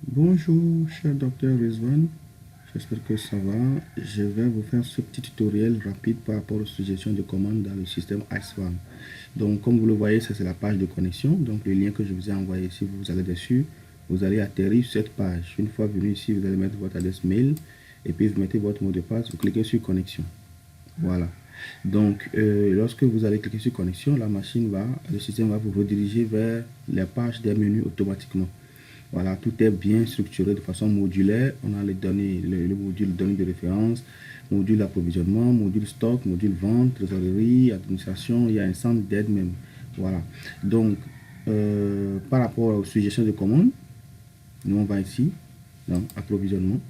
Bonjour, cher docteur Rizwan. J'espère que ça va. Je vais vous faire ce petit tutoriel rapide par rapport aux suggestions de commandes dans le système IceFarm. Donc, comme vous le voyez, ça c'est la page de connexion. Donc, le lien que je vous ai envoyé, si vous allez dessus, vous allez atterrir sur cette page. Une fois venu ici, vous allez mettre votre adresse mail et puis vous mettez votre mot de passe. Vous cliquez sur connexion. Voilà. Donc, lorsque vous allez cliquer sur connexion, le système va vous rediriger vers les pages des menus automatiquement. Voilà, tout est bien structuré de façon modulaire. On a les données, le module données de référence, module approvisionnement, module stock, module vente, trésorerie, administration. Il y a un centre d'aide même. Voilà. Donc, par rapport aux suggestions de commandes, nous on va ici, dans approvisionnement.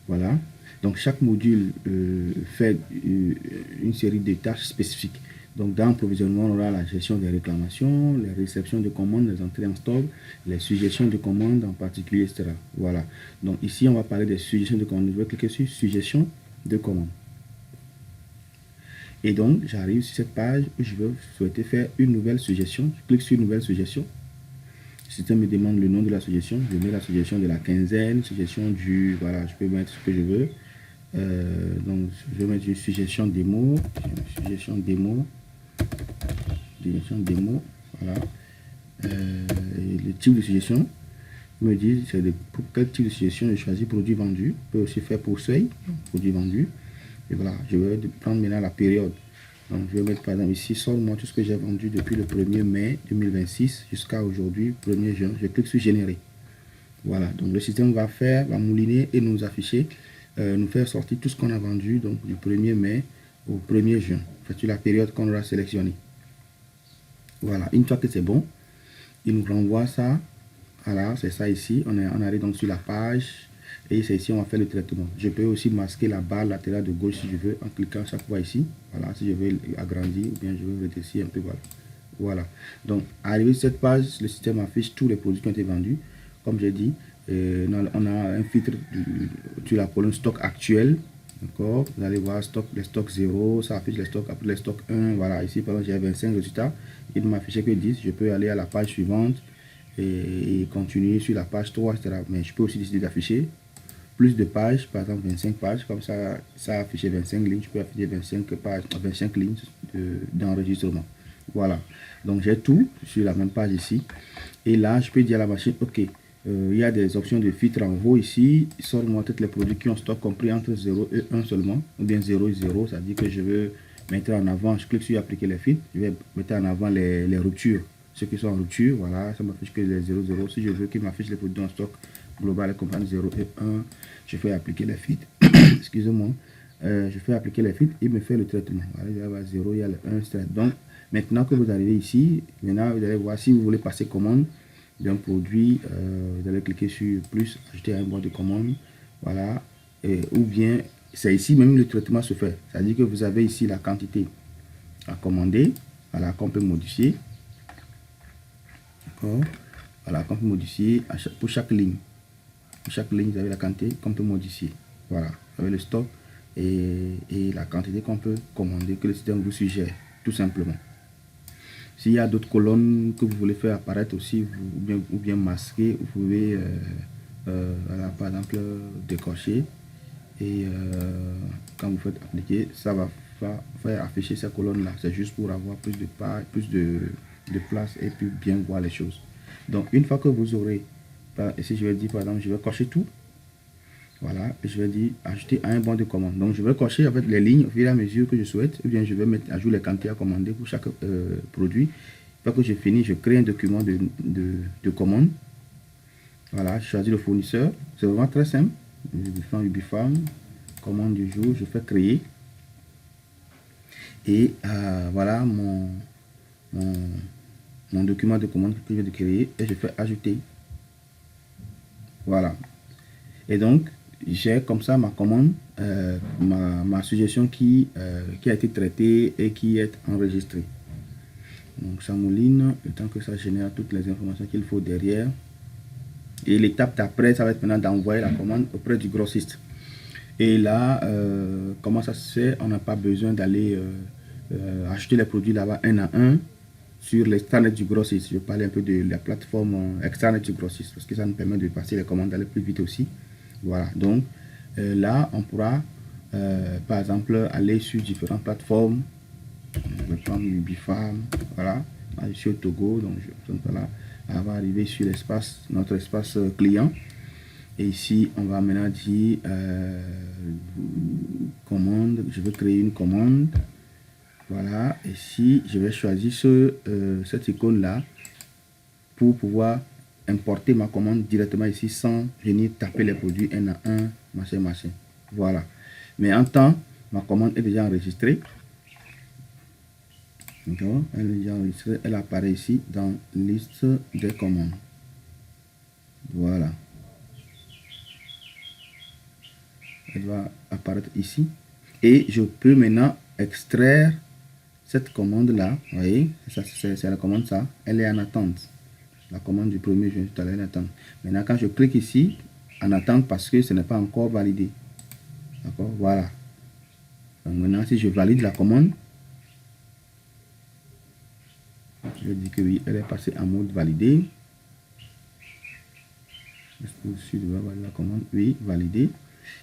Voilà. Donc, chaque module fait une série de tâches spécifiques. Donc, dans l'approvisionnement, on aura la gestion des réclamations, les réceptions de commandes, les entrées en stock, les suggestions de commandes en particulier, etc. Voilà. Donc, ici, on va parler des suggestions de commandes. Je vais cliquer sur suggestions de commandes. Et donc, j'arrive sur cette page où je veux souhaiter faire une nouvelle suggestion. Je clique sur une nouvelle suggestion. Le système me demande le nom de la suggestion. Je mets la suggestion de la quinzaine, suggestion du... Voilà, je peux mettre ce que je veux. Donc, je vais mettre une suggestion démo. Suggestion démo. Suggestion démo. Voilà. Le type de suggestion. Il me dit pour quel type de suggestion je choisis produit vendu. Je peux aussi faire pour seuil. Produit vendu. Et voilà, je vais prendre maintenant la période. Donc, je vais mettre par exemple ici, sors-moi tout ce que j'ai vendu depuis le 1er mai 2026 jusqu'à aujourd'hui, 1er juin. Je clique sur générer. Voilà, donc le système va mouliner et nous afficher, nous faire sortir tout ce qu'on a vendu donc du 1er mai au 1er juin. C'est la période qu'on aura sélectionnée. Voilà, une fois que c'est bon, il nous renvoie ça. Voilà, c'est ça ici. On arrive donc sur la page. Et c'est ici on va faire le traitement. Je peux aussi masquer la barre latérale de gauche si je veux en cliquant chaque fois ici. Voilà, si je veux agrandir ou bien je veux rétrécir un peu. Voilà. Voilà. Donc, arrivé sur cette page, le système affiche tous les produits qui ont été vendus. Comme j'ai dit, on a un filtre sur la colonne stock actuel. D'accord. Vous allez voir stock, les stocks 0, ça affiche les stocks après les stocks 1. Voilà, ici par exemple j'ai 25 résultats. Il ne m'affichait que 10. Je peux aller à la page suivante et continuer sur la page 3, etc. Mais je peux aussi décider d'afficher plus de pages, par exemple 25 pages, comme ça, ça a affiché 25 lignes, je peux afficher 25 pages, 25 lignes d'enregistrement. Voilà, donc j'ai tout sur la même page ici. Et là, je peux dire à la machine, ok, il y a des options de filtre en haut ici. Sors-moi tous les produits qui ont stock compris entre 0 et 1 seulement, ou bien 0 et 0, ça dit que je veux mettre en avant, je clique sur appliquer les filtres, je vais mettre en avant les ruptures. Ceux qui sont en rupture, voilà, ça m'affiche que les 0, 0. Si je veux qu'il m'affiche les produits en stock global et compagnie 0 et 1, je fais appliquer les filtres. Excusez-moi. Je fais appliquer les filtres, il me fait le traitement. Voilà, il y a 0, il y a le 1, etc. Donc, maintenant que vous arrivez ici, maintenant vous allez voir si vous voulez passer commande d'un produit, vous allez cliquer sur plus, ajouter un boîte de commande. Voilà. Ou bien, c'est ici même le traitement se fait. C'est-à-dire que vous avez ici la quantité à commander, voilà, qu'on peut modifier. D'accord. Voilà, qu'on peut modifier pour chaque ligne. Pour chaque ligne, vous avez la quantité qu'on peut modifier. Voilà, vous avez le stock et la quantité qu'on peut commander, que le système vous suggère, tout simplement. S'il y a d'autres colonnes que vous voulez faire apparaître aussi, ou bien masquer, vous pouvez, voilà, par exemple, décocher. Et quand vous faites appliquer, ça va faire afficher ces colonnes-là. C'est juste pour avoir plus de place et puis bien voir les choses. Donc, une fois que vous aurez, ici je vais dire par exemple, je vais cocher tout. Voilà, et je vais dire ajouter à un bon de commande. Donc, je vais cocher avec les lignes au fur et à mesure que je souhaite, ou bien je vais mettre à jour les quantités à commander pour chaque produit. Une fois que j'ai fini, je crée un document de commande. Voilà, je choisis le fournisseur. C'est vraiment très simple. Ubifarm, commande du jour, je fais créer. Et voilà mon document de commande que je viens de créer et je fais ajouter. Voilà. Et donc, j'ai comme ça ma commande, ma suggestion qui a été traitée et qui est enregistrée. Donc, ça mouline, le temps que ça génère toutes les informations qu'il faut derrière. Et l'étape d'après, ça va être maintenant d'envoyer la commande auprès du grossiste. Et là, comment ça se fait? On n'a pas besoin d'aller acheter les produits là-bas un à un. sur l'extranet du grossiste. Je vais parler un peu de la plateforme extranet du grossiste parce que ça nous permet de passer les commandes aller plus vite aussi. Voilà, donc là, on pourra par exemple aller sur différentes plateformes. Je vais prendre Ubifarm, voilà. Là, je suis au Togo, donc voilà, on va arriver sur l'espace, notre espace client. Et ici, on va maintenant dire commande. Je veux créer une commande. Voilà. Ici, je vais choisir cette icône-là pour pouvoir importer ma commande directement ici sans venir taper les produits un à un, machin. Voilà. Mais en temps, ma commande est déjà enregistrée. Donc, elle est déjà enregistrée. Elle apparaît ici dans liste des commandes. Voilà. Elle va apparaître ici. Et je peux maintenant extraire cette commande-là. Vous voyez, c'est la commande ça. Elle est en attente. La commande du 1er juin, tout à l'heure, en attente. Maintenant, quand je clique ici, en attente parce que ce n'est pas encore validé. D'accord, voilà. Donc maintenant, si je valide la commande, je dis que oui, elle est passée en mode validé. Est-ce que je dois valider la commande? Oui, validé.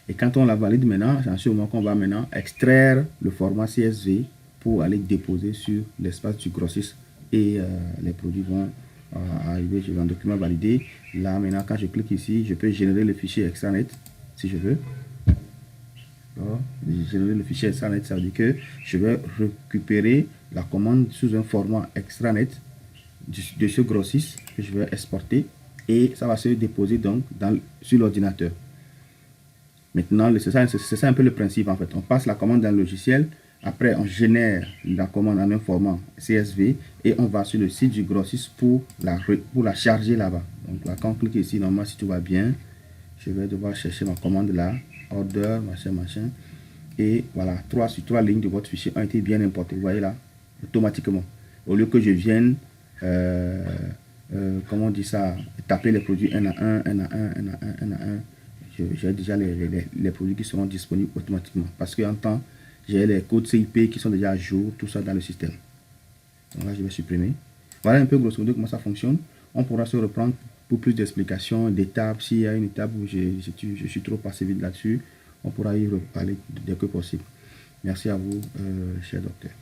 Et quand on la valide maintenant, c'est en ce moment qu'on va maintenant extraire le format CSV pour aller déposer sur l'espace du grossiste et les produits vont arriver sur un document validé. Là maintenant, quand je clique ici, je peux générer le fichier extranet si je veux. Générer le fichier extranet, ça veut dire que je vais récupérer la commande sous un format extranet de ce grossiste que je vais exporter et ça va se déposer donc sur l'ordinateur. Maintenant, c'est ça un peu le principe en fait. On passe la commande dans le logiciel, après on génère la commande en un format CSV et on va sur le site du grossiste pour la charger là-bas. Donc là, quand on clique ici, normalement si tout va bien, je vais devoir chercher ma commande là, order, machin. Et voilà, 3 sur 3 lignes de votre fichier ont été bien importées. Vous voyez là, automatiquement. Au lieu que je vienne, comment on dit ça, taper les produits un à un. J'ai déjà les produits qui seront disponibles automatiquement. Parce qu'en temps, j'ai les codes CIP qui sont déjà à jour, tout ça dans le système. Donc là, je vais supprimer. Voilà un peu grosso modo comment ça fonctionne. On pourra se reprendre pour plus d'explications, d'étapes. S'il y a une étape où je suis trop passé vite là-dessus, on pourra y reparler dès que possible. Merci à vous, cher docteur.